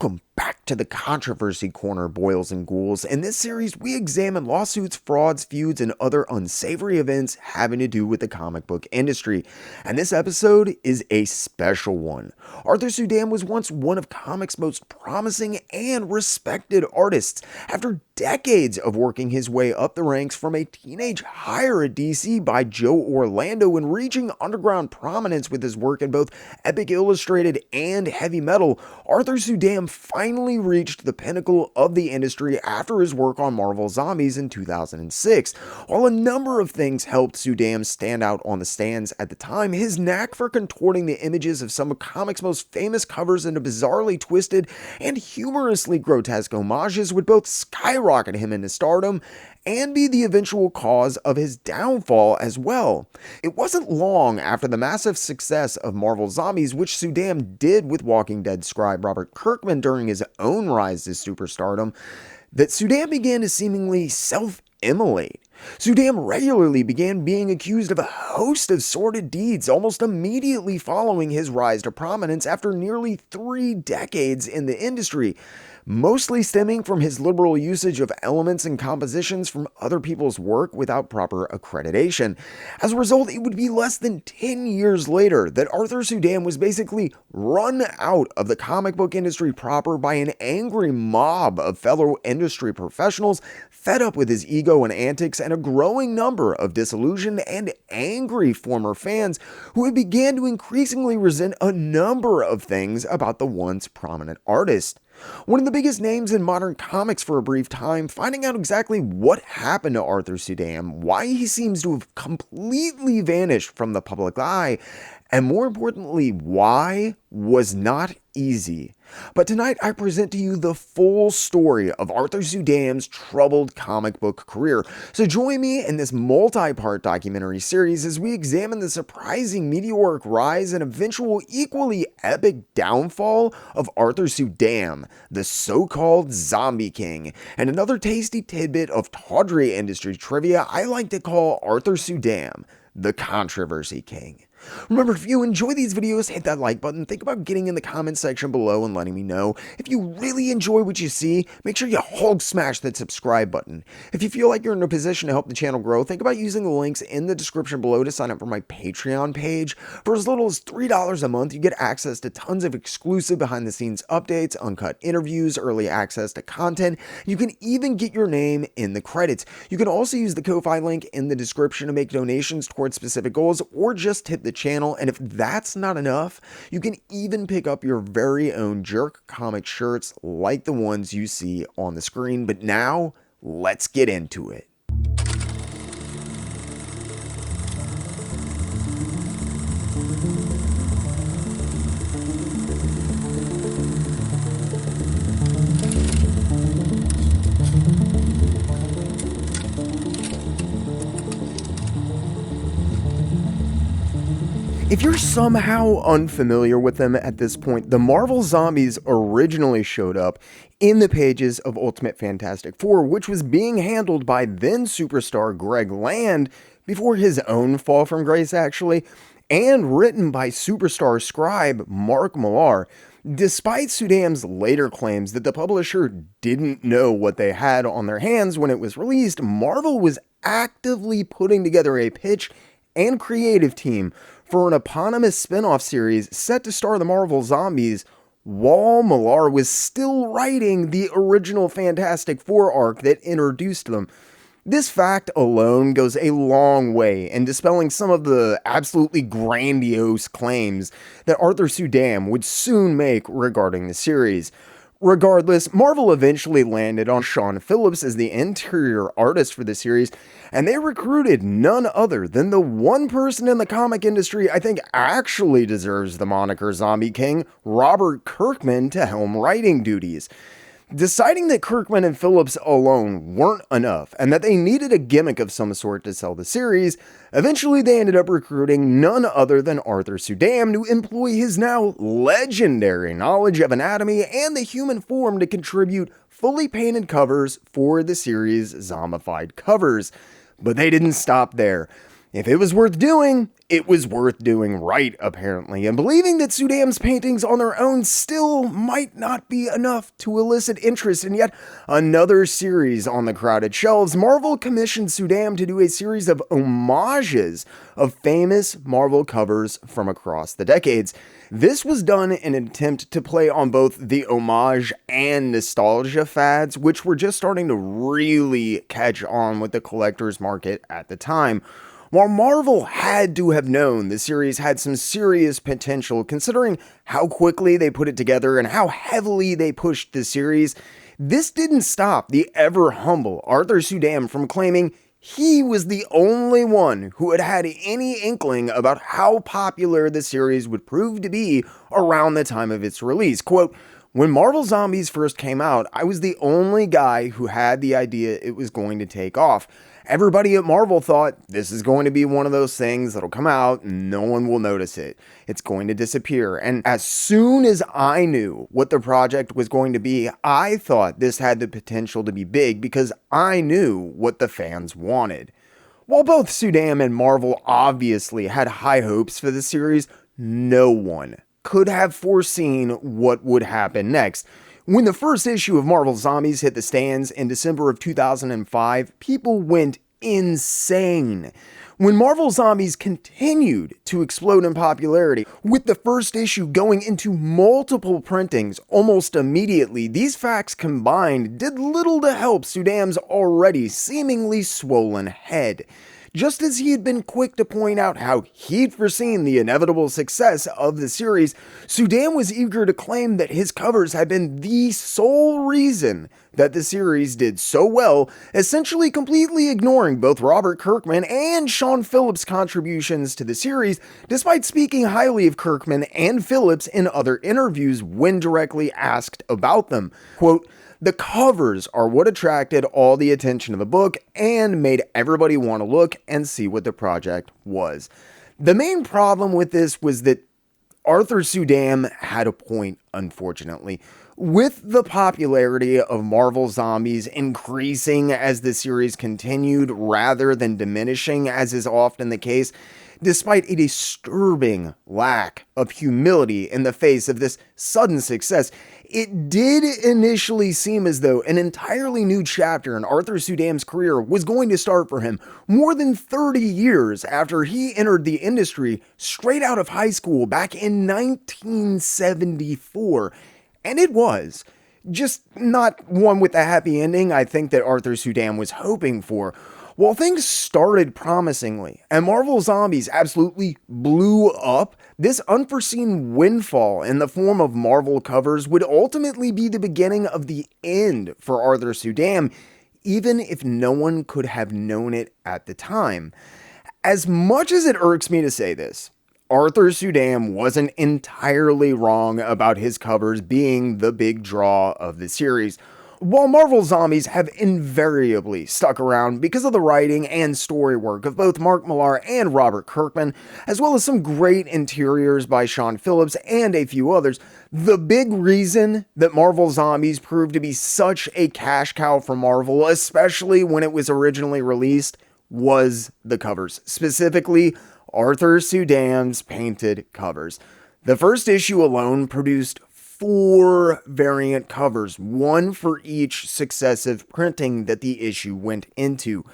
Welcome back to the Controversy Corner, Boils and Ghouls. In this series, we examine lawsuits, frauds, feuds, and other unsavory events having to do with the comic book industry. And this episode is a special one. Arthur Suydam was once one of comics' most promising and respected artists. After decades of working his way up the ranks from a teenage hire at DC by Joe Orlando and reaching underground prominence with his work in both Epic Illustrated and Heavy Metal, Arthur Suydam finally reached the pinnacle of the industry after his work on Marvel Zombies in 2006. While a number of things helped Suydam stand out on the stands at the time, his knack for contorting the images of some of comics' most famous covers into bizarrely twisted and humorously grotesque homages would both skyrocket him into stardom and be the eventual cause of his downfall as well. It wasn't long after the massive success of Marvel Zombies, which Suydam did with Walking Dead scribe Robert Kirkman during his own rise to superstardom, that Suydam began to seemingly self-immolate. Suydam regularly began being accused of a host of sordid deeds almost immediately following his rise to prominence after nearly 3 decades in the industry, mostly stemming from his liberal usage of elements and compositions from other people's work without proper accreditation. As a result, it would be less than 10 years later that Arthur Suydam was basically run out of the comic book industry proper by an angry mob of fellow industry professionals fed up with his ego and antics, and a growing number of disillusioned and angry former fans who had began to increasingly resent a number of things about the once prominent artist. One of the biggest names in modern comics for a brief time, finding out exactly what happened to Arthur Suydam, why he seems to have completely vanished from the public eye, and more importantly, why, was not easy. But tonight I present to you the full story of Arthur Suydam's troubled comic book career. So join me in this multi-part documentary series as we examine the surprising meteoric rise and eventual equally epic downfall of Arthur Suydam, the so-called Zombie King, and another tasty tidbit of tawdry industry trivia I like to call Arthur Suydam, the Controversy King. Remember, if you enjoy these videos, hit that like button. Think about getting in the comment section below and letting me know. If you really enjoy what you see, make sure you Hulk smash that subscribe button. If you feel like you're in a position to help the channel grow, think about using the links in the description below to sign up for my Patreon page. For as little as $3 a month, you get access to tons of exclusive behind-the-scenes updates, uncut interviews, early access to content. You can even get your name in the credits. You can also use the Ko-Fi link in the description to make donations towards specific goals or just tip the channel. And if that's not enough, you can even pick up your very own JerkComic shirts like the ones you see on the screen. But now, let's get into it. If you're somehow unfamiliar with them at this point, the Marvel Zombies originally showed up in the pages of Ultimate Fantastic Four, which was being handled by then superstar Greg Land before his own fall from grace actually, and written by superstar scribe Mark Millar. Despite Suydam's later claims that the publisher didn't know what they had on their hands when it was released, Marvel was actively putting together a pitch and creative team for an eponymous spin-off series set to star the Marvel Zombies, while Millar was still writing the original Fantastic Four arc that introduced them. This fact alone goes a long way in dispelling some of the absolutely grandiose claims that Arthur Suydam would soon make regarding the series. Regardless, Marvel eventually landed on Sean Phillips as the interior artist for the series, and they recruited none other than the one person in the comic industry I think actually deserves the moniker Zombie King, Robert Kirkman, to helm writing duties. Deciding that Kirkman and Phillips alone weren't enough, and that they needed a gimmick of some sort to sell the series, eventually they ended up recruiting none other than Arthur Suydam to employ his now legendary knowledge of anatomy and the human form to contribute fully painted covers for the series' zombified covers. But they didn't stop there. If it was worth doing, it was worth doing right, apparently, and believing that Suydam's paintings on their own still might not be enough to elicit interest in yet another series on the crowded shelves, Marvel commissioned Suydam to do a series of homages of famous Marvel covers from across the decades. This was done in an attempt to play on both the homage and nostalgia fads, which were just starting to really catch on with the collector's market at the time. While Marvel had to have known the series had some serious potential considering how quickly they put it together and how heavily they pushed the series, this didn't stop the ever-humble Arthur Suydam from claiming he was the only one who had had any inkling about how popular the series would prove to be around the time of its release. Quote, "When Marvel Zombies first came out, I was the only guy who had the idea it was going to take off. Everybody at Marvel thought this is going to be one of those things that'll come out and no one will notice it. It's going to disappear. And as soon as I knew what the project was going to be, I thought this had the potential to be big because I knew what the fans wanted." While both Suydam and Marvel obviously had high hopes for the series, no one could have foreseen what would happen next. When the first issue of Marvel Zombies hit the stands in December of 2005, people went insane. When Marvel Zombies continued to explode in popularity, with the first issue going into multiple printings almost immediately, these facts combined did little to help Suydam's already seemingly swollen head. Just as he had been quick to point out how he'd foreseen the inevitable success of the series, Suydam was eager to claim that his covers had been the sole reason that the series did so well, essentially completely ignoring both Robert Kirkman and Sean Phillips' contributions to the series, despite speaking highly of Kirkman and Phillips in other interviews when directly asked about them. Quote, "The covers are what attracted all the attention of the book and made everybody want to look and see what the project was." The main problem with this was that Arthur Suydam had a point, unfortunately. With the popularity of Marvel Zombies increasing as the series continued rather than diminishing, as is often the case, despite a disturbing lack of humility in the face of this sudden success, it did initially seem as though an entirely new chapter in Arthur Suydam's career was going to start for him more than 30 years after he entered the industry straight out of high school back in 1974. And it was. Just not one with a happy ending I think that Arthur Suydam was hoping for. While things started promisingly, and Marvel Zombies absolutely blew up, this unforeseen windfall in the form of Marvel covers would ultimately be the beginning of the end for Arthur Suydam, even if no one could have known it at the time. As much as it irks me to say this, Arthur Suydam wasn't entirely wrong about his covers being the big draw of the series. While Marvel Zombies have invariably stuck around because of the writing and story work of both Mark Millar and Robert Kirkman, as well as some great interiors by Sean Phillips and a few others, the big reason that Marvel Zombies proved to be such a cash cow for Marvel, especially when it was originally released, was the covers. Specifically, Arthur Suydam's painted covers. The first issue alone produced 4 variant covers, one for each successive printing that the issue went into.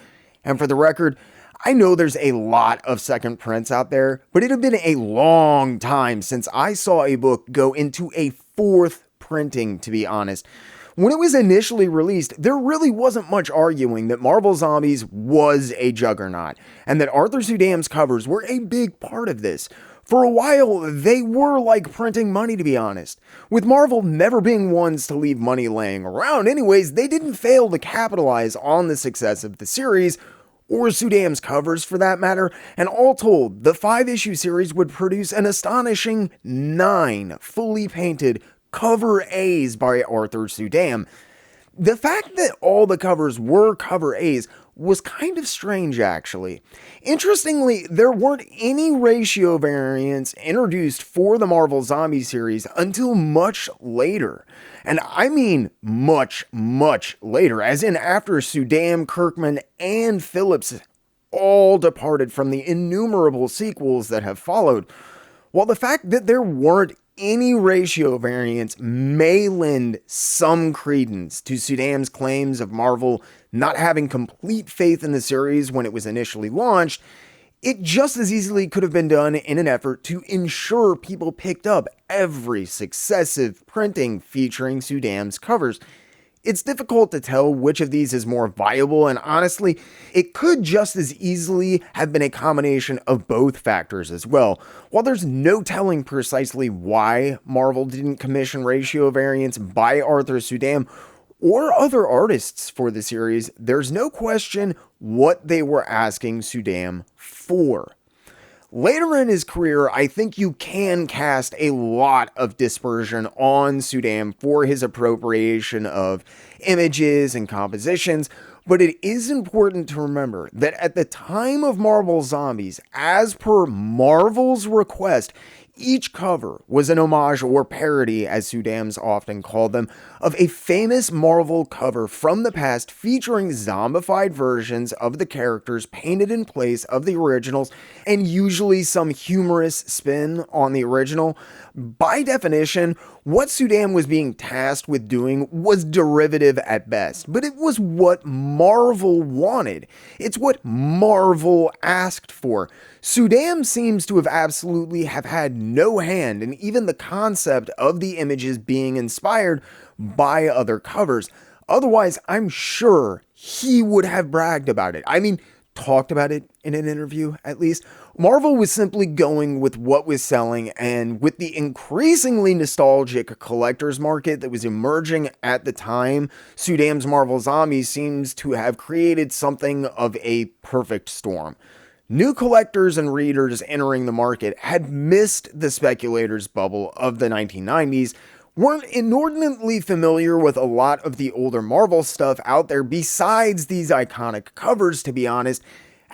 And for the record, I know there's a lot of second prints out there, but it had been a long time since I saw a book go into a 4th printing, to be honest. When it was initially released, there really wasn't much arguing that Marvel Zombies was a juggernaut, and that Arthur Suydam's covers were a big part of this. For a while, they were like printing money, to be honest. With Marvel never being ones to leave money laying around anyways, they didn't fail to capitalize on the success of the series, or Suydam's covers for that matter, and all told, the 5-issue series would produce an astonishing 9 fully painted cover A's by Arthur Suydam. The fact that all the covers were cover A's was kind of strange, actually. Interestingly, there weren't any ratio variants introduced for the Marvel Zombie series until much later. And I mean much, much later, as in after Suydam, Kirkman, and Phillips all departed from the innumerable sequels that have followed. While the fact that there weren't any ratio variants may lend some credence to Suydam's claims of Marvel not having complete faith in the series when it was initially launched, it just as easily could have been done in an effort to ensure people picked up every successive printing featuring Suydam's covers. It's difficult to tell which of these is more viable, and honestly, it could just as easily have been a combination of both factors as well. While there's no telling precisely why Marvel didn't commission ratio variants by Arthur Suydam or other artists for the series, there's no question what they were asking Suydam for. Later in his career, I think you can cast a lot of dispersion on Suydam for his appropriation of images and compositions, but it is important to remember that at the time of Marvel Zombies, as per Marvel's request, each cover was an homage or parody, as Suydam's often called them, of a famous Marvel cover from the past featuring zombified versions of the characters painted in place of the originals and usually some humorous spin on the original. By definition, what Suydam was being tasked with doing was derivative at best, but it was what Marvel wanted. It's what Marvel asked for. Suydam seems to have absolutely have had no hand in even the concept of the images being inspired by other covers. Otherwise, I'm sure he would have bragged about it. I mean, talked about it in an interview, at least. Marvel was simply going with what was selling, and with the increasingly nostalgic collector's market that was emerging at the time, Suydam's Marvel Zombies seems to have created something of a perfect storm. New collectors and readers entering the market had missed the speculators bubble of the 1990s, weren't inordinately familiar with a lot of the older Marvel stuff out there besides these iconic covers, to be honest,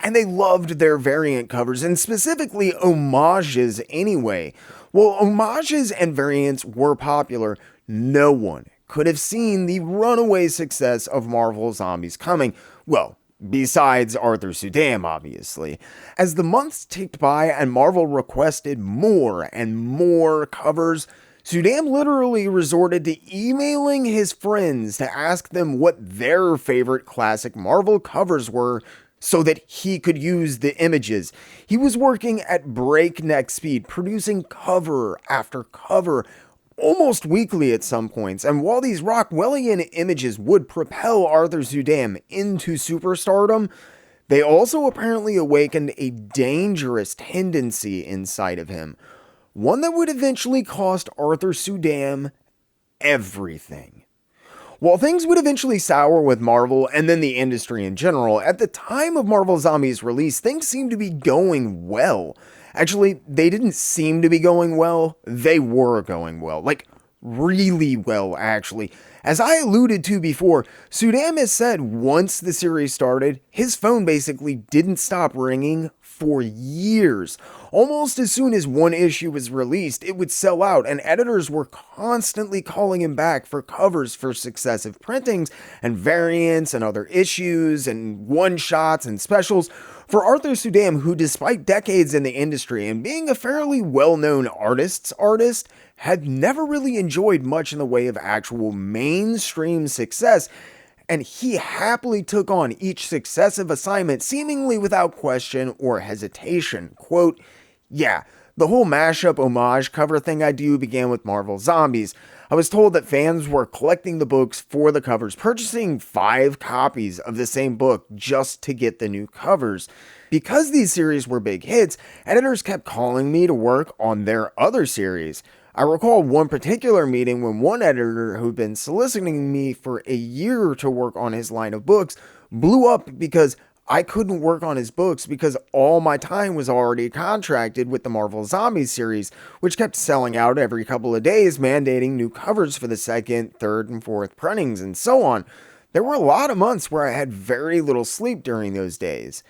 and they loved their variant covers, and specifically homages anyway. While homages and variants were popular, no one could have seen the runaway success of Marvel Zombies coming. Well, besides Arthur Suydam, obviously. As the months ticked by and Marvel requested more and more covers, Suydam literally resorted to emailing his friends to ask them what their favorite classic Marvel covers were so that he could use the images. He was working at breakneck speed, producing cover after cover, almost weekly at some points, and while these Rockwellian images would propel Arthur Suydam into superstardom, they also apparently awakened a dangerous tendency inside of him, one that would eventually cost Arthur Suydam everything. While things would eventually sour with Marvel and then the industry in general, at the time of Marvel Zombies' release, things seemed to be going well. Actually, they didn't seem to be going well, they were going well. Like, really well, actually. As I alluded to before, Suydam has said once the series started, his phone basically didn't stop ringing for years. Almost as soon as one issue was released, it would sell out, and editors were constantly calling him back for covers for successive printings and variants and other issues and one-shots and specials. For Arthur Suydam, who despite decades in the industry and being a fairly well-known artist, had never really enjoyed much in the way of actual mainstream success, and he happily took on each successive assignment seemingly without question or hesitation. Quote, "Yeah, the whole mashup homage cover thing I do began with Marvel Zombies. I was told that fans were collecting the books for the covers, purchasing 5 copies of the same book just to get the new covers. Because these series were big hits, editors kept calling me to work on their other series. I recall one particular meeting when one editor who'd been soliciting me for a year to work on his line of books blew up because I couldn't work on his books because all my time was already contracted with the Marvel Zombies series, which kept selling out every couple of days, mandating new covers for the second, third, and fourth printings, and so on. There were a lot of months where I had very little sleep during those days."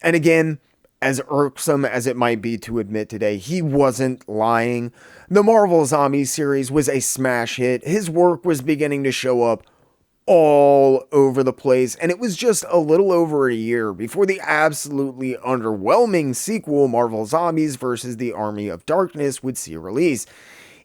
And again, as irksome as it might be to admit today, he wasn't lying. The Marvel Zombies series was a smash hit. His work was beginning to show up all over the place, and it was just a little over a year before the absolutely underwhelming sequel, Marvel Zombies vs. the Army of Darkness, would see a release.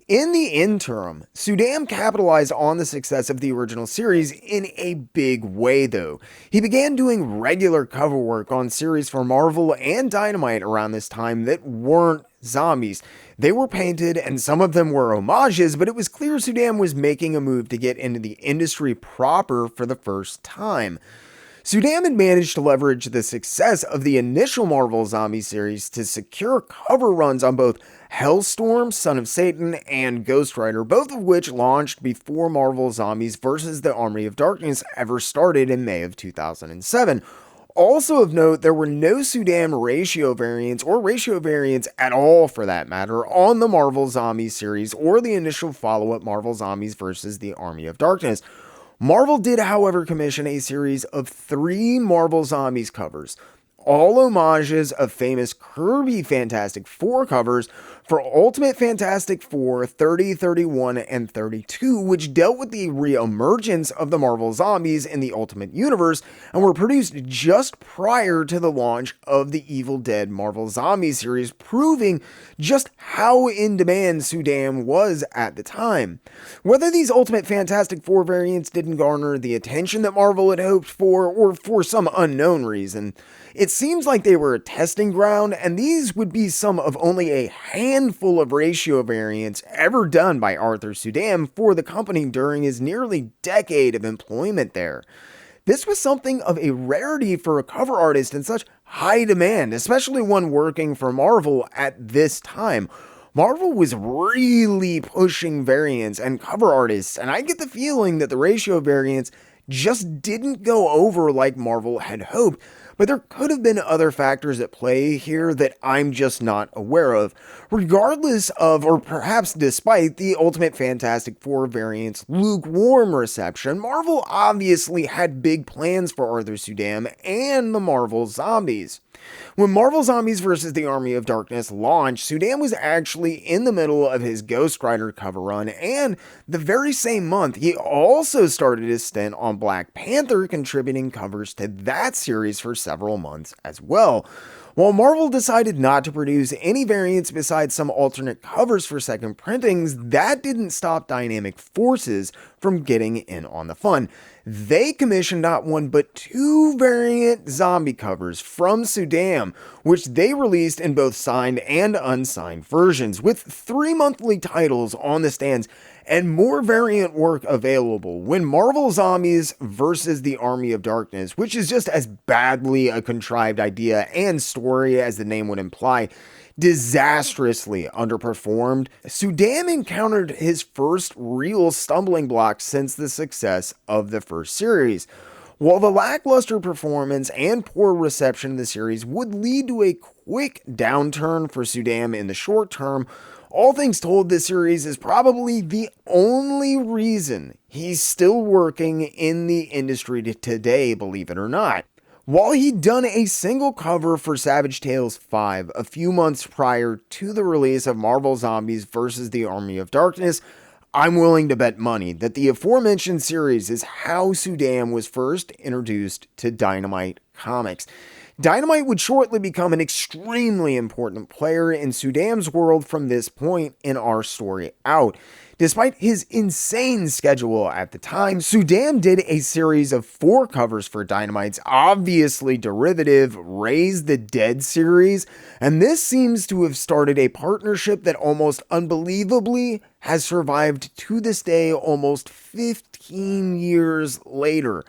In the interim, Suydam capitalized on the success of the original series in a big way, though. He began doing regular cover work on series for Marvel and Dynamite around this time that weren't zombies. They were painted and some of them were homages, but it was clear Suydam was making a move to get into the industry proper for the first time. Suydam had managed to leverage the success of the initial Marvel Zombie series to secure cover runs on both Hellstorm, Son of Satan, and Ghost Rider, both of which launched before Marvel Zombies vs. the Army of Darkness ever started in May of 2007. Also of note, there were no Suydam ratio variants, or ratio variants at all for that matter, on the Marvel Zombies series or the initial follow-up Marvel Zombies vs. the Army of Darkness. Marvel did, however, commission a series of 3 Marvel Zombies covers, all homages of famous Kirby Fantastic Four covers for Ultimate Fantastic Four 30, 31, and 32, which dealt with the re-emergence of the Marvel Zombies in the Ultimate Universe and were produced just prior to the launch of the Evil Dead Marvel Zombies series, proving just how in demand Suydam was at the time. Whether these Ultimate Fantastic Four variants didn't garner the attention that Marvel had hoped for, or for some unknown reason, it seems like they were a testing ground, and these would be some of only a handful of ratio variants ever done by Arthur Suydam for the company during his nearly decade of employment there. This was something of a rarity for a cover artist in such high demand, especially one working for Marvel at this time. Marvel was really pushing variants and cover artists, and I get the feeling that the ratio variants just didn't go over like Marvel had hoped. But there could have been other factors at play here that I'm just not aware of. Regardless of, or perhaps despite, the Ultimate Fantastic Four variant's lukewarm reception, Marvel obviously had big plans for Arthur Suydam and the Marvel Zombies. When Marvel Zombies vs. the Army of Darkness launched, Suydam was actually in the middle of his Ghost Rider cover run, and the very same month, he also started his stint on Black Panther, contributing covers to that series for several months as well. While Marvel decided not to produce any variants besides some alternate covers for second printings, that didn't stop Dynamic Forces from getting in on the fun. They commissioned not one but 2 variant zombie covers from Suydam, which they released in both signed and unsigned versions, with 3 monthly titles on the stands and more variant work available. When Marvel Zombies vs. the Army of Darkness, which is just as badly a contrived idea and story as the name would imply, disastrously underperformed, Suydam encountered his first real stumbling block since the success of the first series. While the lackluster performance and poor reception of the series would lead to a quick downturn for Suydam in the short term, all things told, this series is probably the only reason he's still working in the industry today, believe it or not. While he'd done a single cover for Savage Tales 5 a few months prior to the release of Marvel Zombies vs. the Army of Darkness, I'm willing to bet money that the aforementioned series is how Suydam was first introduced to Dynamite Comics. Dynamite would shortly become an extremely important player in Suydam's world from this point in our story out. Despite his insane schedule at the time, Suydam did a series of 4 covers for Dynamite's obviously derivative Raise the Dead series, and this seems to have started a partnership that almost unbelievably has survived to this day almost 15 years later.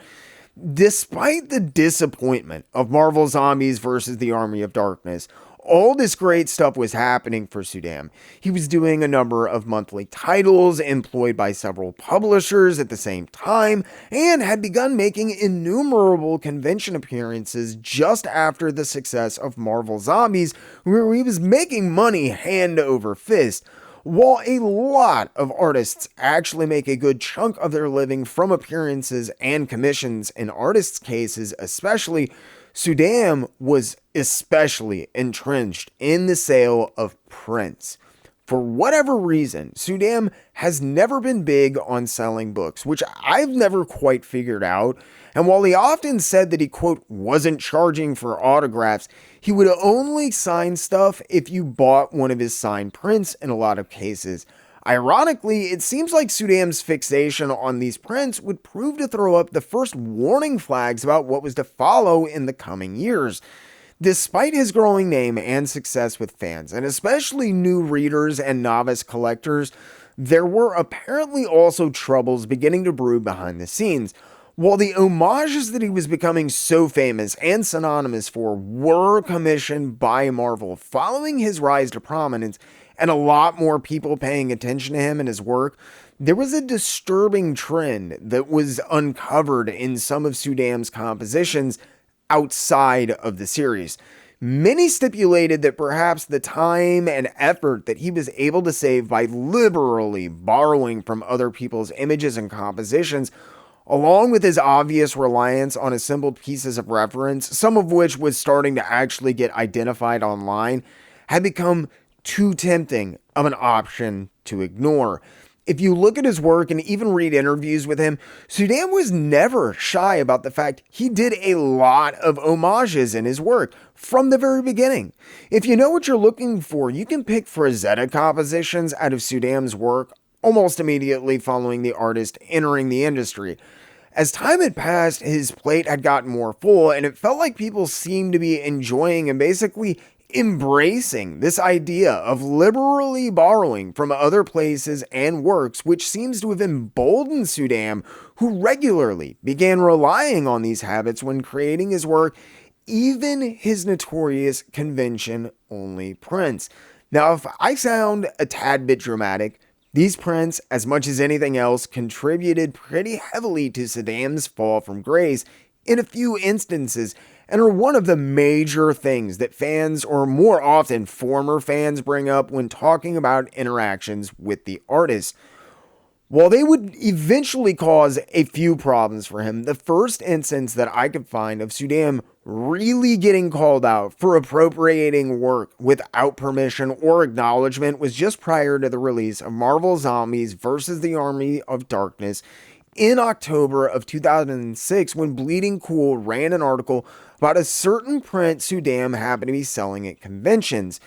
Despite the disappointment of Marvel Zombies vs. the Army of Darkness, all this great stuff was happening for Suydam. He was doing a number of monthly titles employed by several publishers at the same time, and had begun making innumerable convention appearances just after the success of Marvel Zombies, where he was making money hand over fist. While a lot of artists actually make a good chunk of their living from appearances and commissions, in artists' cases especially, Suydam was especially entrenched in the sale of prints. For whatever reason, Suydam has never been big on selling books, which I've never quite figured out. And while he often said that he, quote, wasn't charging for autographs, he would only sign stuff if you bought one of his signed prints in a lot of cases. Ironically, it seems like Suydam's fixation on these prints would prove to throw up the first warning flags about what was to follow in the coming years. Despite his growing name and success with fans, and especially new readers and novice collectors, there were apparently also troubles beginning to brew behind the scenes. While the homages that he was becoming so famous and synonymous for were commissioned by Marvel following his rise to prominence and a lot more people paying attention to him and his work, there was a disturbing trend that was uncovered in some of Suydam's compositions outside of the series. Many stipulated that perhaps the time and effort that he was able to save by liberally borrowing from other people's images and compositions, along with his obvious reliance on assembled pieces of reference, some of which was starting to actually get identified online, had become too tempting of an option to ignore. If you look at his work and even read interviews with him, Suydam was never shy about the fact he did a lot of homages in his work from the very beginning. If you know what you're looking for, you can pick Frazetta compositions out of Suydam's work almost immediately following the artist entering the industry. As time had passed, his plate had gotten more full, and it felt like people seemed to be enjoying and basically embracing this idea of liberally borrowing from other places and works, which seems to have emboldened Suydam, who regularly began relying on these habits when creating his work, even his notorious convention-only prints. Now, if I sound a tad bit dramatic, these prints, as much as anything else, contributed pretty heavily to Suydam's fall from grace in a few instances, and are one of the major things that fans, or more often former fans, bring up when talking about interactions with the artist. While they would eventually cause a few problems for him, the first instance that I could find of Suydam really getting called out for appropriating work without permission or acknowledgement was just prior to the release of Marvel Zombies vs. the Army of Darkness in October of 2006, when Bleeding Cool ran an article about a certain print Suydam happened to be selling at conventions.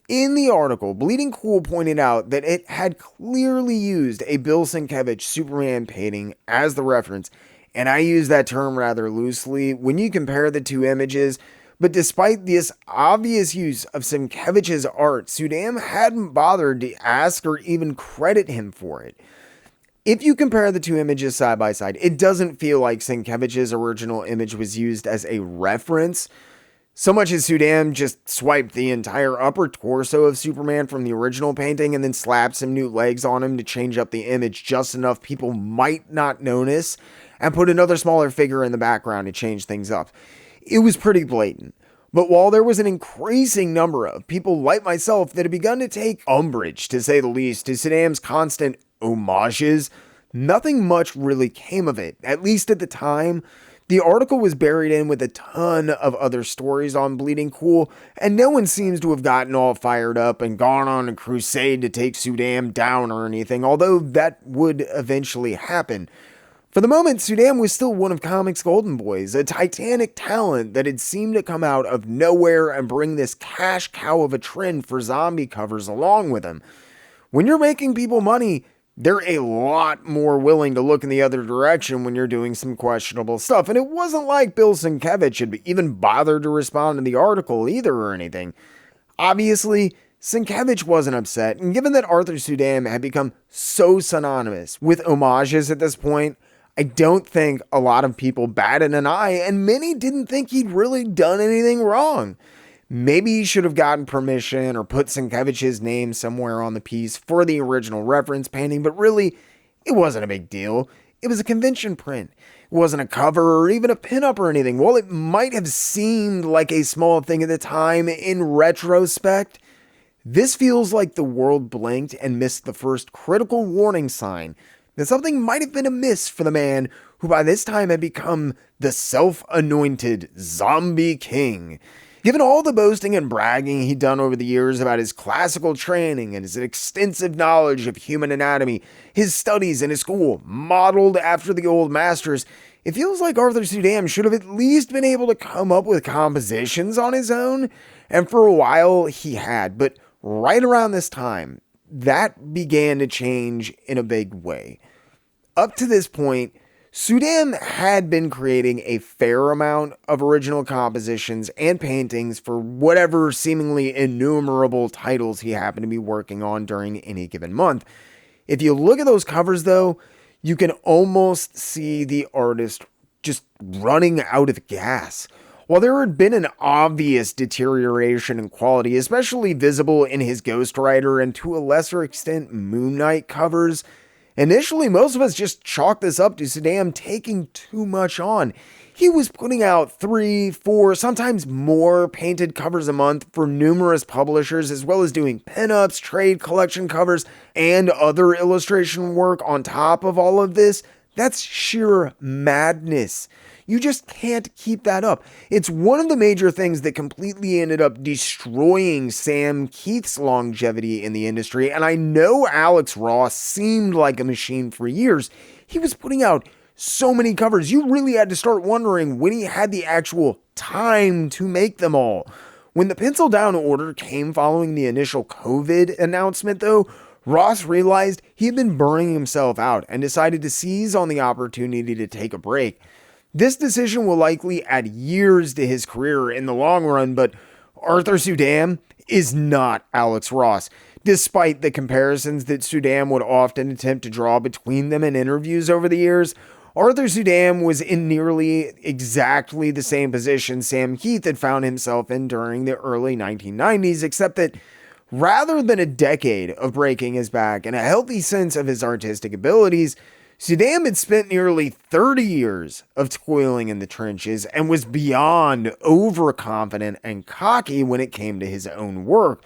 In the article, Bleeding Cool pointed out that it had clearly used a Bill Sienkiewicz Superman painting as the reference, and I use that term rather loosely when you compare the two images, but despite this obvious use of Sienkiewicz's art, Suydam hadn't bothered to ask or even credit him for it. If you compare the two images side by side, it doesn't feel like Sienkiewicz's original image was used as a reference, so much as Suydam just swiped the entire upper torso of Superman from the original painting and then slapped some new legs on him to change up the image just enough people might not notice, and put another smaller figure in the background to change things up. It was pretty blatant. But while there was an increasing number of people like myself that had begun to take umbrage, to say the least, to Suydam's constant homages, nothing much really came of it, at least at the time. The article was buried in with a ton of other stories on Bleeding Cool, and no one seems to have gotten all fired up and gone on a crusade to take Suydam down or anything, although that would eventually happen. For the moment, Suydam was still one of comics' golden boys, a titanic talent that had seemed to come out of nowhere and bring this cash cow of a trend for zombie covers along with him. When you're making people money, they're a lot more willing to look in the other direction when you're doing some questionable stuff, and it wasn't like Bill Sienkiewicz had even bothered to respond to the article either or anything. Obviously, Sienkiewicz wasn't upset, and given that Arthur Suydam had become so synonymous with homages at this point, I don't think a lot of people batted an eye, and many didn't think he'd really done anything wrong. Maybe he should have gotten permission or put Sienkiewicz's name somewhere on the piece for the original reference painting, but really, it wasn't a big deal. It was a convention print. It wasn't a cover or even a pinup or anything. While it might have seemed like a small thing at the time, in retrospect, this feels like the world blinked and missed the first critical warning sign that something might have been amiss for the man who by this time had become the self-anointed zombie king. Given all the boasting and bragging he'd done over the years about his classical training and his extensive knowledge of human anatomy, his studies in his school, modeled after the old masters, it feels like Arthur Suydam should have at least been able to come up with compositions on his own, and for a while he had, but right around this time, that began to change in a big way. Up to this point, Suydam had been creating a fair amount of original compositions and paintings for whatever seemingly innumerable titles he happened to be working on during any given month. If you look at those covers, though, you can almost see the artist just running out of gas. While there had been an obvious deterioration in quality, especially visible in his Ghost Rider and to a lesser extent Moon Knight covers, initially, most of us just chalked this up to Suydam taking too much on. He was putting out 3, 4, sometimes more painted covers a month for numerous publishers, as well as doing pinups, trade collection covers, and other illustration work on top of all of this. That's sheer madness. You just can't keep that up. It's one of the major things that completely ended up destroying Sam Keith's longevity in the industry, and I know Alex Ross seemed like a machine for years. He was putting out so many covers, you really had to start wondering when he had the actual time to make them all. When the pencil down order came following the initial COVID announcement, though, Ross realized he had been burning himself out and decided to seize on the opportunity to take a break. This decision will likely add years to his career in the long run, but Arthur Suydam is not Alex Ross. Despite the comparisons that Suydam would often attempt to draw between them in interviews over the years, Arthur Suydam was in nearly exactly the same position Sam Keith had found himself in during the early 1990s, except that rather than a decade of breaking his back and a healthy sense of his artistic abilities, Suydam had spent nearly 30 years of toiling in the trenches and was beyond overconfident and cocky when it came to his own work.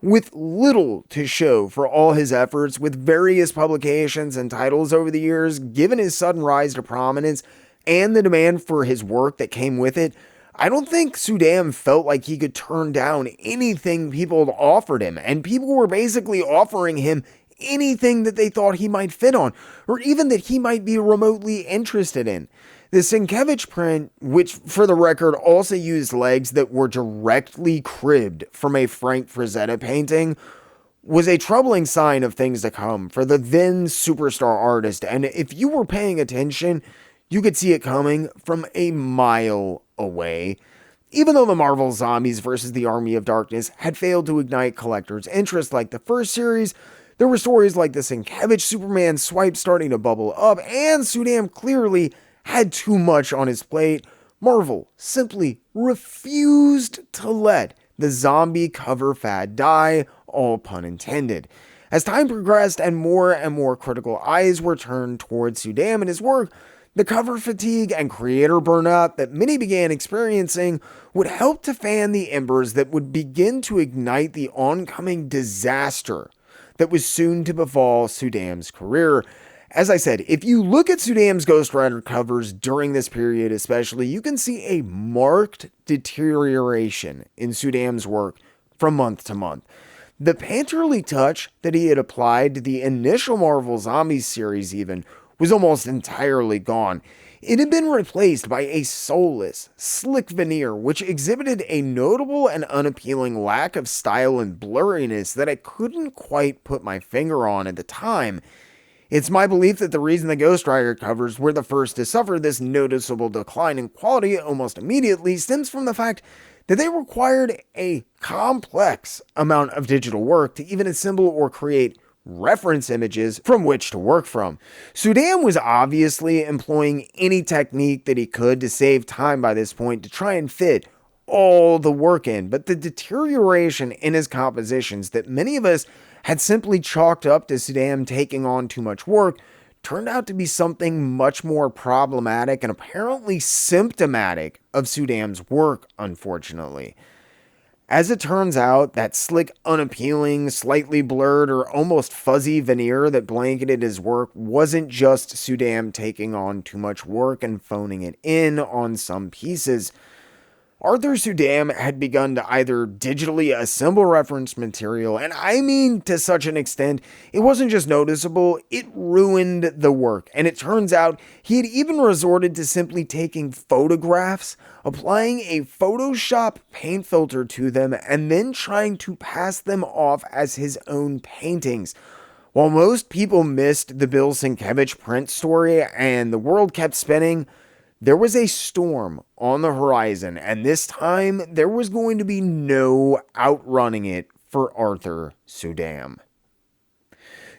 With little to show for all his efforts with various publications and titles over the years, given his sudden rise to prominence and the demand for his work that came with it, I don't think Suydam felt like he could turn down anything people had offered him, and people were basically offering him anything that they thought he might fit on, or even that he might be remotely interested in. The Sienkiewicz print, which for the record also used legs that were directly cribbed from a Frank Frazetta painting, was a troubling sign of things to come for the then superstar artist, and if you were paying attention, you could see it coming from a mile away. Even though the Marvel Zombies vs. the Army of Darkness had failed to ignite collectors' interest like the first series, there were stories like the Sienkiewicz Superman swipe starting to bubble up, and Suydam clearly had too much on his plate. Marvel simply refused to let the zombie cover fad die, all pun intended. As time progressed and more critical eyes were turned towards Suydam and his work, the cover fatigue and creator burnout that many began experiencing would help to fan the embers that would begin to ignite the oncoming disaster that was soon to befall Suydam's career. As I said, if you look at Suydam's Ghost Rider covers during this period especially, you can see a marked deterioration in Suydam's work from month to month. The painterly touch that he had applied to the initial Marvel Zombies series even was almost entirely gone. It had been replaced by a soulless, slick veneer which exhibited a notable and unappealing lack of style and blurriness that I couldn't quite put my finger on at the time. It's my belief that the reason the Ghost Rider covers were the first to suffer this noticeable decline in quality almost immediately stems from the fact that they required a complex amount of digital work to even assemble or create reference images from which to work from. Suydam was obviously employing any technique that he could to save time by this point to try and fit all the work in, but the deterioration in his compositions that many of us had simply chalked up to Suydam taking on too much work turned out to be something much more problematic and apparently symptomatic of Suydam's work, unfortunately. As it turns out, that slick, unappealing, slightly blurred, or almost fuzzy veneer that blanketed his work wasn't just Suydam taking on too much work and phoning it in on some pieces. Arthur Suydam had begun to either digitally assemble reference material, and I mean to such an extent, it wasn't just noticeable, it ruined the work. And it turns out he had even resorted to simply taking photographs, applying a Photoshop paint filter to them, and then trying to pass them off as his own paintings. While most people missed the Bill Sienkiewicz print story and the world kept spinning, there was a storm on the horizon, and this time there was going to be no outrunning it for Arthur Suydam.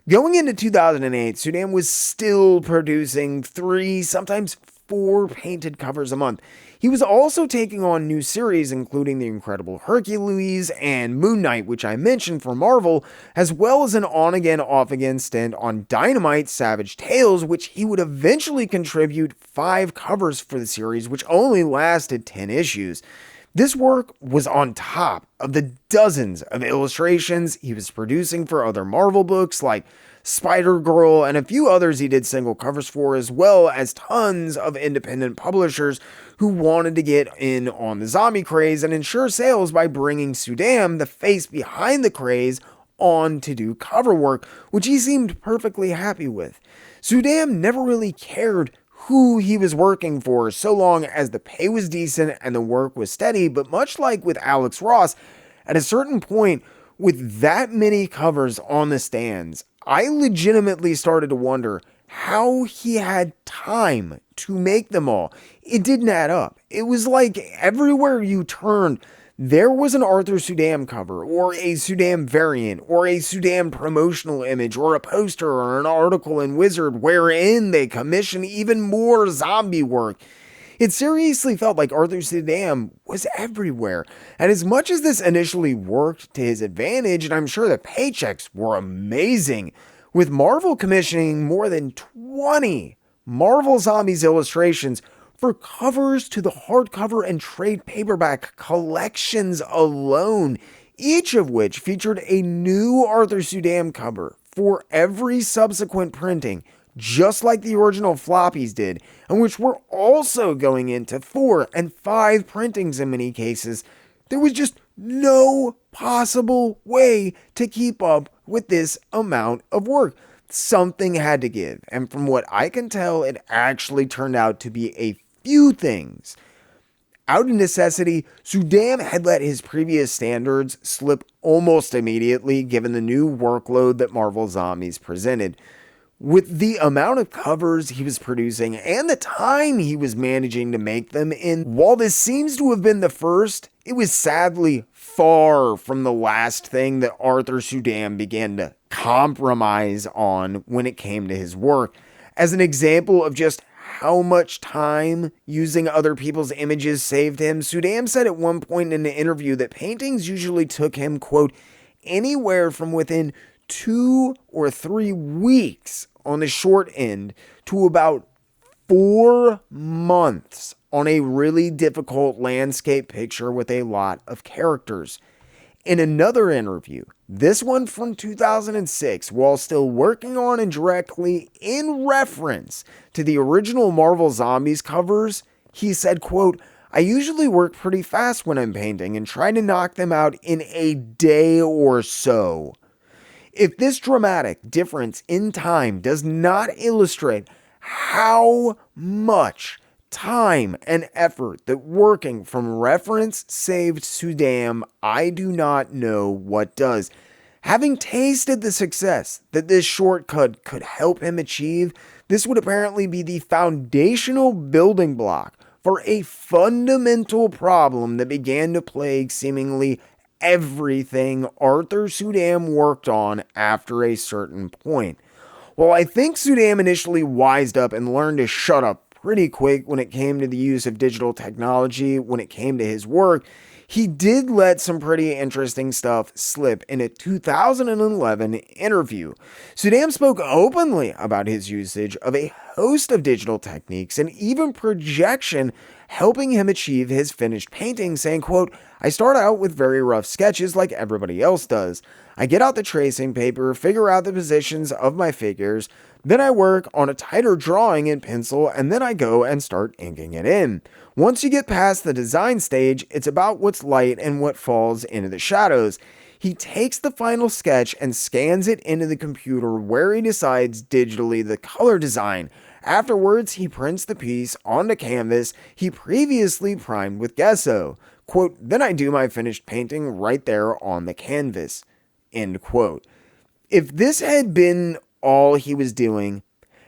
Going into 2008, Suydam was still producing 3, sometimes 4 painted covers a month. He was also taking on new series, including The Incredible Hercules and Moon Knight, which I mentioned for Marvel, as well as an on-again, off-again stint on Dynamite Savage Tales, which he would eventually contribute 5 covers for the series, which only lasted 10 issues. This work was on top of the dozens of illustrations he was producing for other Marvel books like Spider-Girl and a few others he did single covers for, as well as tons of independent publishers who wanted to get in on the zombie craze and ensure sales by bringing Suydam, the face behind the craze, on to do cover work, which he seemed perfectly happy with. Suydam never really cared who he was working for so long as the pay was decent and the work was steady, but much like with Alex Ross, at a certain point, with that many covers on the stands, I legitimately started to wonder how he had time to make them all. It didn't add up. It was like everywhere you turned, there was an Arthur Suydam cover, or a Suydam variant, or a Suydam promotional image, or a poster, or an article in Wizard wherein they commission even more zombie work. It seriously felt like Arthur Suydam was everywhere, and as much as this initially worked to his advantage, and I'm sure the paychecks were amazing, with Marvel commissioning more than 20 Marvel Zombies illustrations for covers to the hardcover and trade paperback collections alone, each of which featured a new Arthur Suydam cover for every subsequent printing, just like the original floppies did, and which were also going into 4 and 5 printings in many cases. There was just no possible way to keep up with this amount of work. Something had to give, and from what I can tell, it actually turned out to be a few things. Out of necessity, Suydam had let his previous standards slip almost immediately given the new workload that Marvel Zombies presented. With the amount of covers he was producing and the time he was managing to make them in, while this seems to have been the first, it was sadly far from the last thing that Arthur Suydam began to compromise on when it came to his work. As an example of just how much time using other people's images saved him, Suydam said at one point in an interview that paintings usually took him, quote, anywhere from within 2 or 3 weeks on the short end to about 4 months on a really difficult landscape picture with a lot of characters. In another interview, this one from 2006, while still working on and directly in reference to the original Marvel Zombies covers, he said, quote, I usually work pretty fast when I'm painting and try to knock them out in a day or so. If this dramatic difference in time does not illustrate how much time and effort that working from reference saved Suydam, I do not know what does. Having tasted the success that this shortcut could help him achieve, this would apparently be the foundational building block for a fundamental problem that began to plague seemingly everything Arthur Suydam worked on after a certain point. While I think Suydam initially wised up and learned to shut up pretty quick when it came to the use of digital technology when it came to his work, he did let some pretty interesting stuff slip in a 2011 interview. Suydam spoke openly about his usage of a host of digital techniques and even projection, helping him achieve his finished painting, saying, quote, I start out with very rough sketches like everybody else does. I get out the tracing paper, figure out the positions of my figures, Then I work on a tighter drawing in pencil, and then I go and start inking it in. Once you get past the design stage, it's about what's light and what falls into the shadows. He takes the final sketch and scans it into the computer where he decides digitally the color design. Afterwards, he prints the piece onto canvas he previously primed with gesso. Quote, then I do my finished painting right there on the canvas. End quote. If this had been all he was doing,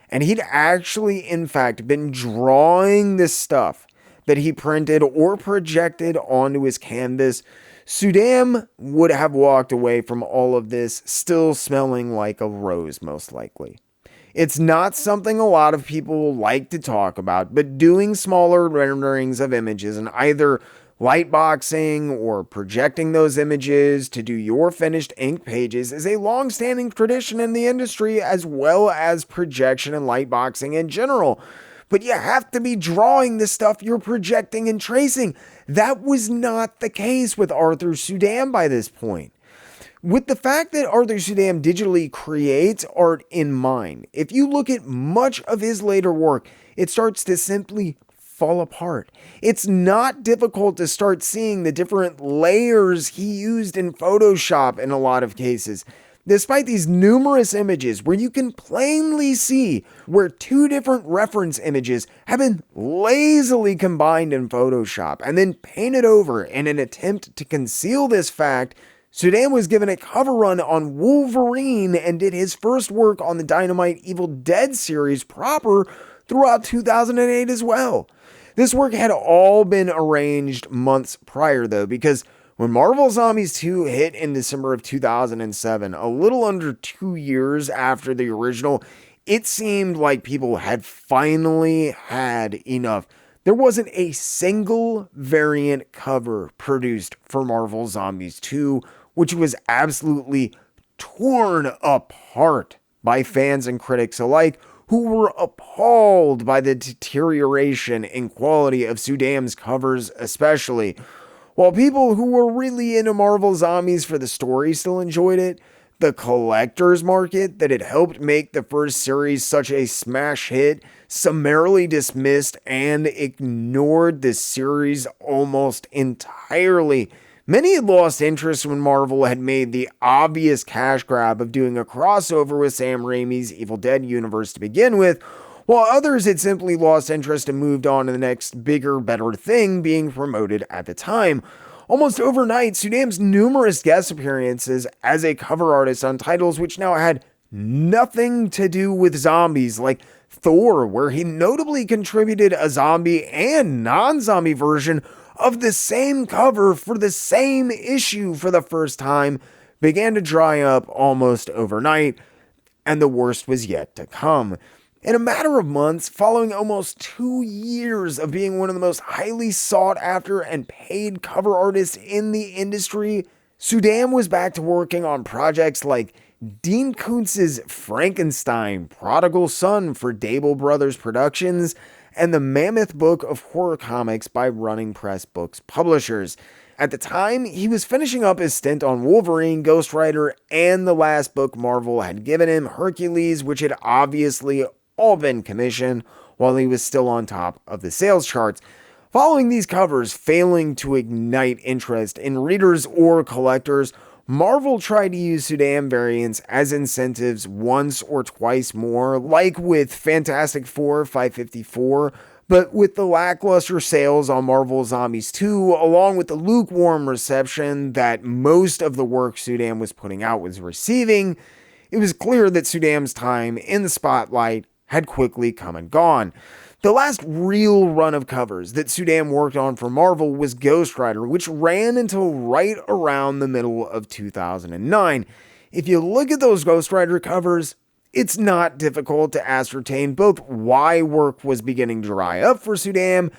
and he'd actually in fact been drawing this stuff that he printed or projected onto his canvas, Suydam would have walked away from all of this still smelling like a rose, most likely. It's not something a lot of people like to talk about, but doing smaller renderings of images and either lightboxing or projecting those images to do your finished ink pages is a long-standing tradition in the industry, as well as projection and lightboxing in general. But you have to be drawing the stuff you're projecting and tracing. That was not the case with Arthur Suydam by this point. With the fact that Arthur Suydam digitally creates art in mind, if you look at much of his later work, it starts to simply fall apart. It's not difficult to start seeing the different layers he used in Photoshop in a lot of cases. Despite these numerous images where you can plainly see where two different reference images have been lazily combined in Photoshop and then painted over in an attempt to conceal this fact, Suydam was given a cover run on Wolverine and did his first work on the Dynamite Evil Dead series proper throughout 2008 as well. This work had all been arranged months prior though, because when Marvel Zombies 2 hit in December of 2007, a little under 2 years after the original, it seemed like people had finally had enough. There wasn't a single variant cover produced for Marvel Zombies 2, which was absolutely torn apart by fans and critics alike, who were appalled by the deterioration in quality of Suydam's covers especially. While people who were really into Marvel Zombies for the story still enjoyed it, the collector's market that had helped make the first series such a smash hit summarily dismissed and ignored the series almost entirely. Many had lost interest when Marvel had made the obvious cash grab of doing a crossover with Sam Raimi's Evil Dead universe to begin with, while others had simply lost interest and moved on to the next bigger, better thing being promoted at the time. Almost overnight, Suydam's numerous guest appearances as a cover artist on titles which now had nothing to do with zombies, like Thor, where he notably contributed a zombie and non-zombie version of the same cover for the same issue for the first time, began to dry up almost overnight, and the worst was yet to come. In a matter of months, following almost 2 years of being one of the most highly sought after and paid cover artists in the industry, Suydam was back to working on projects like Dean Koontz's Frankenstein, Prodigal Son for Dable Brothers Productions, and the Mammoth Book of Horror Comics by Running Press Books Publishers. At the time, he was finishing up his stint on Wolverine, Ghost Rider, and the last book Marvel had given him, Hercules, which had obviously all been commissioned while he was still on top of the sales charts. Following these covers failing to ignite interest in readers or collectors, Marvel tried to use Suydam variants as incentives once or twice more, like with Fantastic Four 554, but with the lackluster sales on Marvel Zombies 2, along with the lukewarm reception that most of the work Suydam was putting out was receiving, it was clear that Suydam's time in the spotlight had quickly come and gone. The last real run of covers that Suydam worked on for Marvel was Ghost Rider, which ran until right around the middle of 2009. If you look at those Ghost Rider covers, it's not difficult to ascertain both why work was beginning to dry up for Suydam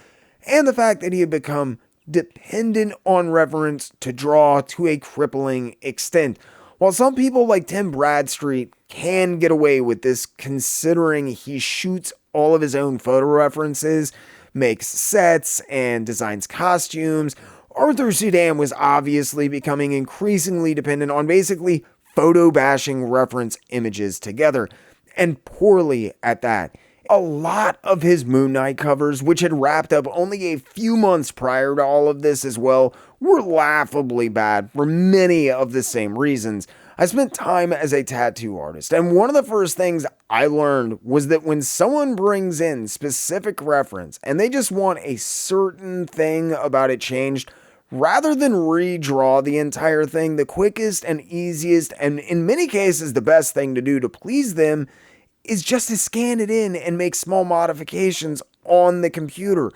and the fact that he had become dependent on reference to draw to a crippling extent. While some people like Tim Bradstreet can get away with this considering he shoots all of his own photo references, makes sets, and designs costumes, Arthur Suydam was obviously becoming increasingly dependent on basically photo bashing reference images together. and poorly at that. A lot of his Moon Knight covers, which had wrapped up only a few months prior to all of this as well, were laughably bad for many of the same reasons. I spent time as a tattoo artist, and one of the first things I learned was that when someone brings in specific reference and they just want a certain thing about it changed, rather than redraw the entire thing, the quickest and easiest, and in many cases the best thing to do to please them is just to scan it in and make small modifications on the computer.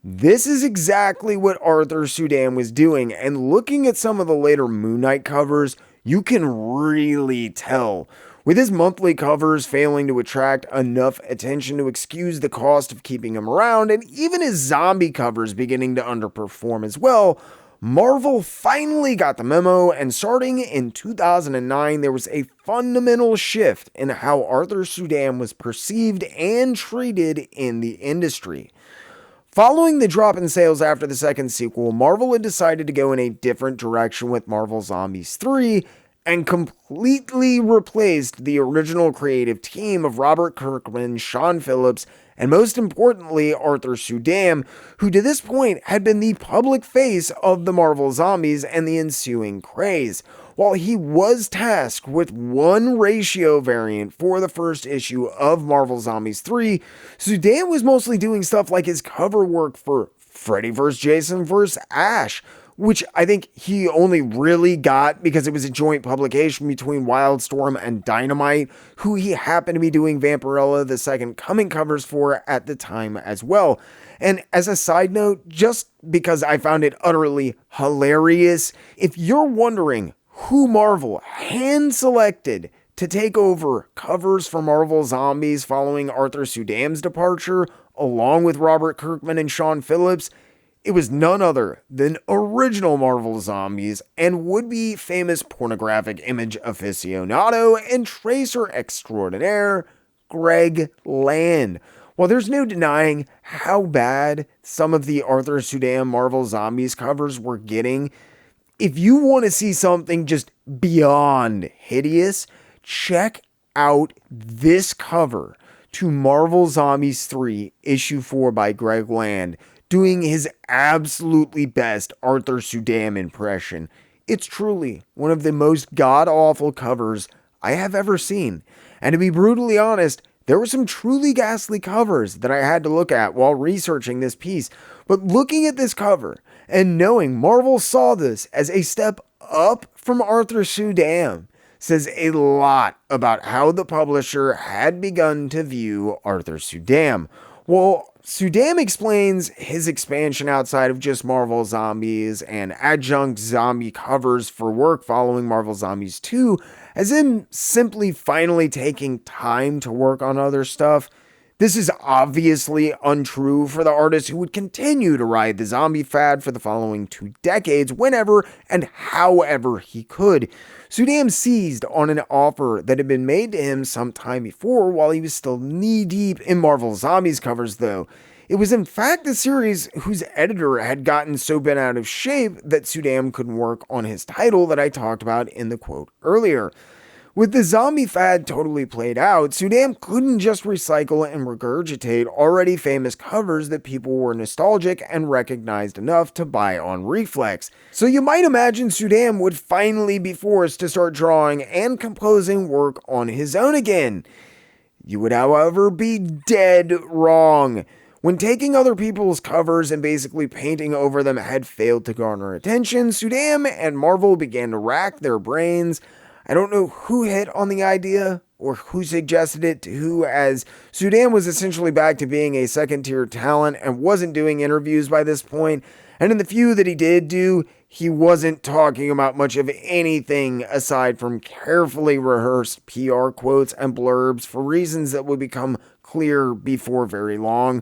This is exactly what Arthur Suydam was doing, and looking at some of the later Moon Knight covers, you can really tell. With his monthly covers failing to attract enough attention to excuse the cost of keeping him around, and even his zombie covers beginning to underperform as well, Marvel finally got the memo, and starting in 2009, there was a fundamental shift in how Arthur Suydam was perceived and treated in the industry. Following the drop in sales after the second sequel, Marvel had decided to go in a different direction with Marvel Zombies 3 and completely replaced the original creative team of Robert Kirkman, Sean Phillips, and most importantly, Arthur Suydam, who to this point had been the public face of the Marvel Zombies and the ensuing craze. While he was tasked with one ratio variant for the first issue of Marvel Zombies 3, Suydam was mostly doing stuff like his cover work for Freddy vs. Jason vs. Ash, which I think he only really got because it was a joint publication between Wildstorm and Dynamite, who he happened to be doing Vampirella the Second Coming covers for at the time as well. And as a side note, just because I found it utterly hilarious, if you're wondering who Marvel hand-selected to take over covers for Marvel Zombies following Arthur Suydam's departure, along with Robert Kirkman and Sean Phillips, it was none other than original Marvel Zombies and would-be famous pornographic image aficionado and tracer extraordinaire, Greg Land. While there's no denying how bad some of the Arthur Suydam Marvel Zombies covers were getting, if you want to see something just beyond hideous, check out this cover to Marvel Zombies 3, issue 4 by Greg Land, doing his absolutely best Arthur Suydam impression. It's truly one of the most god-awful covers I have ever seen. And to be brutally honest, there were some truly ghastly covers that I had to look at while researching this piece. But looking at this cover and knowing Marvel saw this as a step up from Arthur Suydam says a lot about how the publisher had begun to view Arthur Suydam. Well, Suydam explains his expansion outside of just Marvel Zombies and adjunct zombie covers for work following Marvel Zombies 2 as him simply finally taking time to work on other stuff. This is obviously untrue for the artist who would continue to ride the zombie fad for the following 2 decades whenever and however he could. Suydam seized on an offer that had been made to him some time before while he was still knee-deep in Marvel Zombies covers, though. It was in fact the series whose editor had gotten so bent out of shape that Suydam couldn't work on his title that I talked about in the quote earlier. With the zombie fad totally played out, Suydam couldn't just recycle and regurgitate already famous covers that people were nostalgic and recognized enough to buy on reflex. So you might imagine Suydam would finally be forced to start drawing and composing work on his own again. You would, however, be dead wrong. When taking other people's covers and basically painting over them had failed to garner attention, Suydam and Marvel began to rack their brains. I don't know who hit on the idea or who suggested it to who, as Suydam was essentially back to being a second-tier talent and wasn't doing interviews by this point, and in the few that he did do, he wasn't talking about much of anything aside from carefully rehearsed PR quotes and blurbs for reasons that would become clear before very long.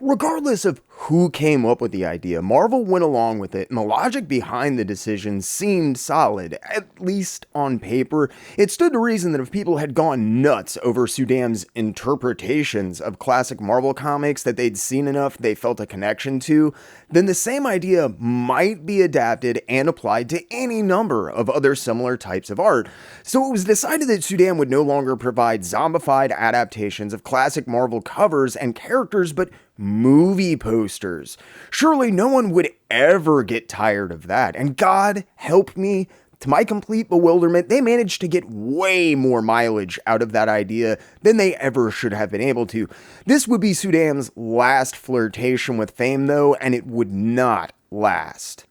Regardless of who came up with the idea. Marvel went along with it, and the logic behind the decision seemed solid, at least on paper. It stood to reason that if people had gone nuts over Suydam's interpretations of classic Marvel comics that they'd seen enough they felt a connection to, then the same idea might be adapted and applied to any number of other similar types of art. So it was decided that Suydam would no longer provide zombified adaptations of classic Marvel covers and characters, but movie posters. Surely no one would ever get tired of that, and God help me, to my complete bewilderment, they managed to get way more mileage out of that idea than they ever should have been able to. This would be Suydam's last flirtation with fame, though, and it would not last.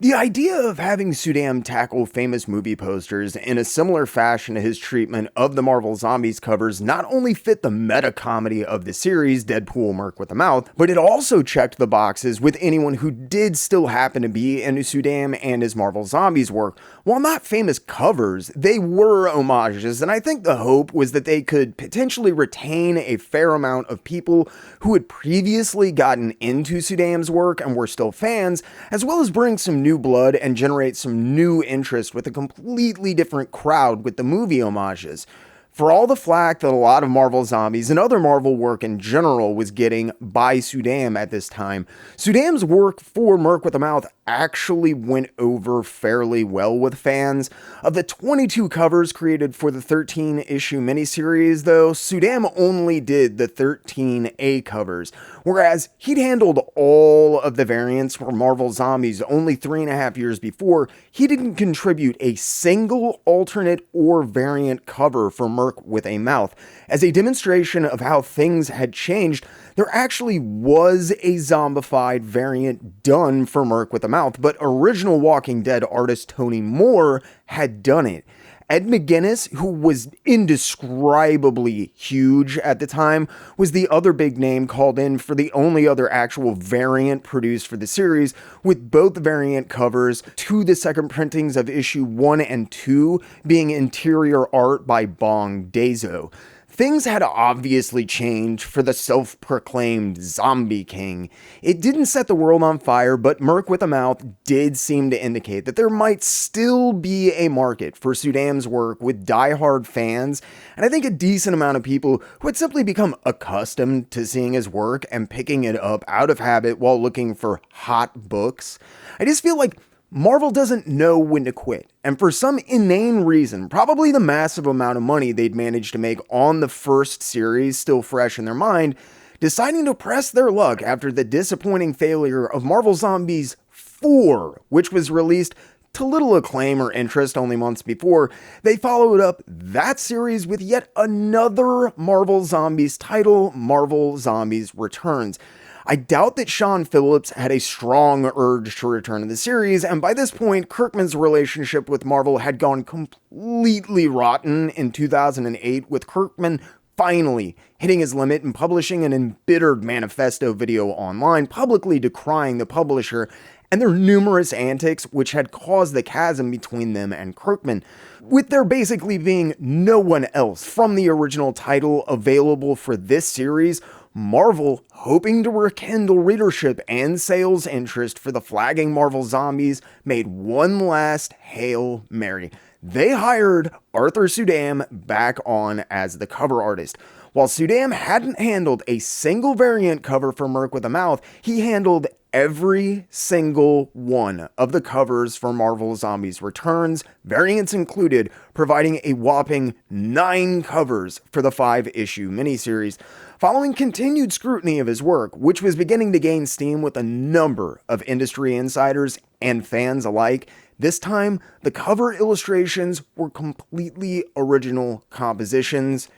The idea of having Suydam tackle famous movie posters in a similar fashion to his treatment of the Marvel Zombies covers not only fit the meta-comedy of the series, Deadpool Merc with a Mouth, but it also checked the boxes with anyone who did still happen to be into Suydam and his Marvel Zombies work. While not famous covers, they were homages, and I think the hope was that they could potentially retain a fair amount of people who had previously gotten into Suydam's work and were still fans, as well as bring some new blood and generate some new interest with a completely different crowd with the movie homages. For all the flack that a lot of Marvel Zombies and other Marvel work in general was getting by Suydam at this time, Suydam's work for Merc with a Mouth actually went over fairly well with fans. Of the 22 covers created for the 13-issue miniseries, though, Suydam only did the 13A covers, whereas he'd handled all of the variants for Marvel Zombies only 3.5 years before. He didn't contribute a single alternate or variant cover for Merc with a Mouth. As a demonstration of how things had changed, there actually was a zombified variant done for Merc with a Mouth, but original Walking Dead artist Tony Moore had done it. Ed McGuinness, who was indescribably huge at the time, was the other big name called in for the only other actual variant produced for the series, with both variant covers to the second printings of issue 1 and 2 being interior art by Bong Dazo. Things had obviously changed for the self-proclaimed Zombie King. It didn't set the world on fire, but Merc with a Mouth did seem to indicate that there might still be a market for Suydam's work with die-hard fans, and I think a decent amount of people who had simply become accustomed to seeing his work and picking it up out of habit while looking for hot books. I just feel like Marvel doesn't know when to quit, and for some inane reason, probably the massive amount of money they'd managed to make on the first series still fresh in their mind, deciding to press their luck after the disappointing failure of Marvel Zombies 4, which was released to little acclaim or interest only months before, they followed up that series with yet another Marvel Zombies title, Marvel Zombies Returns. I doubt that Sean Phillips had a strong urge to return to the series, and by this point, Kirkman's relationship with Marvel had gone completely rotten in 2008, with Kirkman finally hitting his limit and publishing an embittered manifesto video online, publicly decrying the publisher and their numerous antics, which had caused the chasm between them and Kirkman, with there basically being no one else from the original title available for this series. Marvel, hoping to rekindle readership and sales interest for the flagging Marvel Zombies, made one last Hail Mary. They hired Arthur Suydam back on as the cover artist. While Suydam hadn't handled a single variant cover for Merc with a Mouth, he handled every single one of the covers for Marvel Zombies Returns, variants included, providing a whopping 9 covers for the 5-issue miniseries. Following continued scrutiny of his work, which was beginning to gain steam with a number of industry insiders and fans alike, this time the cover illustrations were completely original compositions,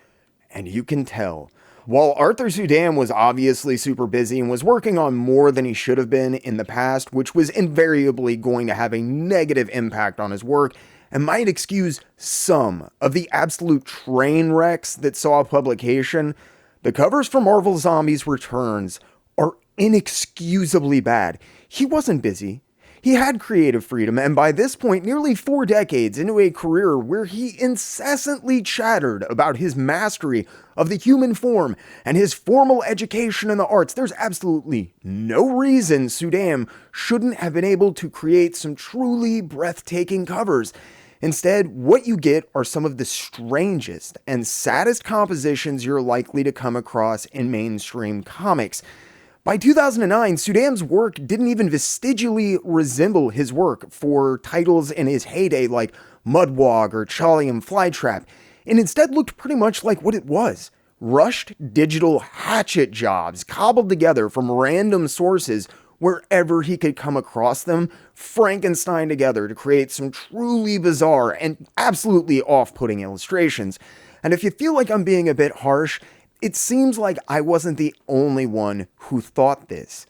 and you can tell. While Arthur Suydam was obviously super busy and was working on more than he should have been in the past, which was invariably going to have a negative impact on his work, and might excuse some of the absolute train wrecks that saw publication, the covers for Marvel Zombies Returns are inexcusably bad. He wasn't busy. He had creative freedom, and by this point, nearly 4 decades into a career where he incessantly chattered about his mastery of the human form and his formal education in the arts, there's absolutely no reason Suydam shouldn't have been able to create some truly breathtaking covers. Instead, what you get are some of the strangest and saddest compositions you're likely to come across in mainstream comics. By 2009, Suydam's work didn't even vestigially resemble his work for titles in his heyday like Mudwog or Cholly and Flytrap, and instead looked pretty much like what it was: rushed digital hatchet jobs cobbled together from random sources wherever he could come across them, Frankenstein together to create some truly bizarre and absolutely off-putting illustrations. And if you feel like I'm being a bit harsh, it seems like I wasn't the only one who thought this.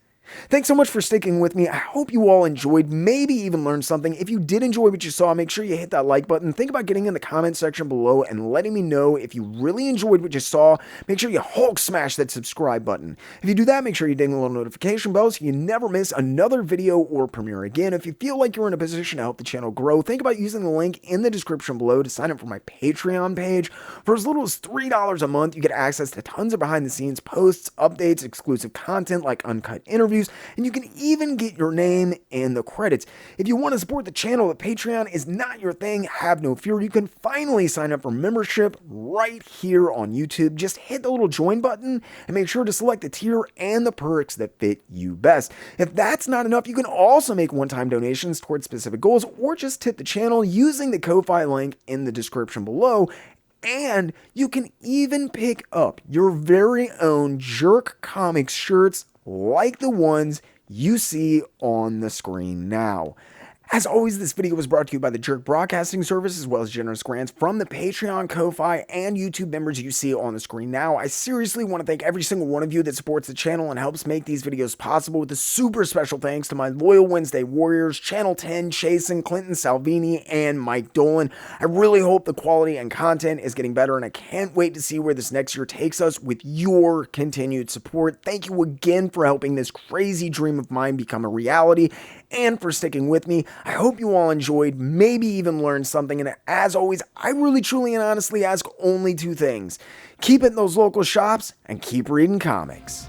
Thanks so much for sticking with me. I hope you all enjoyed, maybe even learned something. If you did enjoy what you saw, make sure you hit that like button. Think about getting in the comment section below and letting me know if you really enjoyed what you saw. Make sure you Hulk smash that subscribe button. If you do that, make sure you ding the little notification bell so you never miss another video or premiere. Again, if you feel like you're in a position to help the channel grow, think about using the link in the description below to sign up for my Patreon page. For as little as $3 a month, you get access to tons of behind the scenes posts, updates, exclusive content like uncut interviews, and you can even get your name in the credits. If you want to support the channel, if Patreon is not your thing, have no fear. You can finally sign up for membership right here on YouTube. Just hit the little join button and make sure to select the tier and the perks that fit you best. If that's not enough, you can also make one-time donations towards specific goals or just tip the channel using the Ko-Fi link in the description below. And you can even pick up your very own JerkComic shirts like the ones you see on the screen now. As always, this video was brought to you by the Jerk Broadcasting Service, as well as generous grants from the Patreon, Ko-Fi, and YouTube members you see on the screen now. I seriously want to thank every single one of you that supports the channel and helps make these videos possible, with a super special thanks to my loyal Wednesday warriors, Channel 10, Chasen, Clinton Salvini, and Mike Dolan. I really hope the quality and content is getting better, and I can't wait to see where this next year takes us with your continued support. Thank you again for helping this crazy dream of mine become a reality, and for sticking with me. I hope you all enjoyed, maybe even learned something, and as always, I really, truly, and honestly ask only two things: keep it in those local shops, and keep reading comics.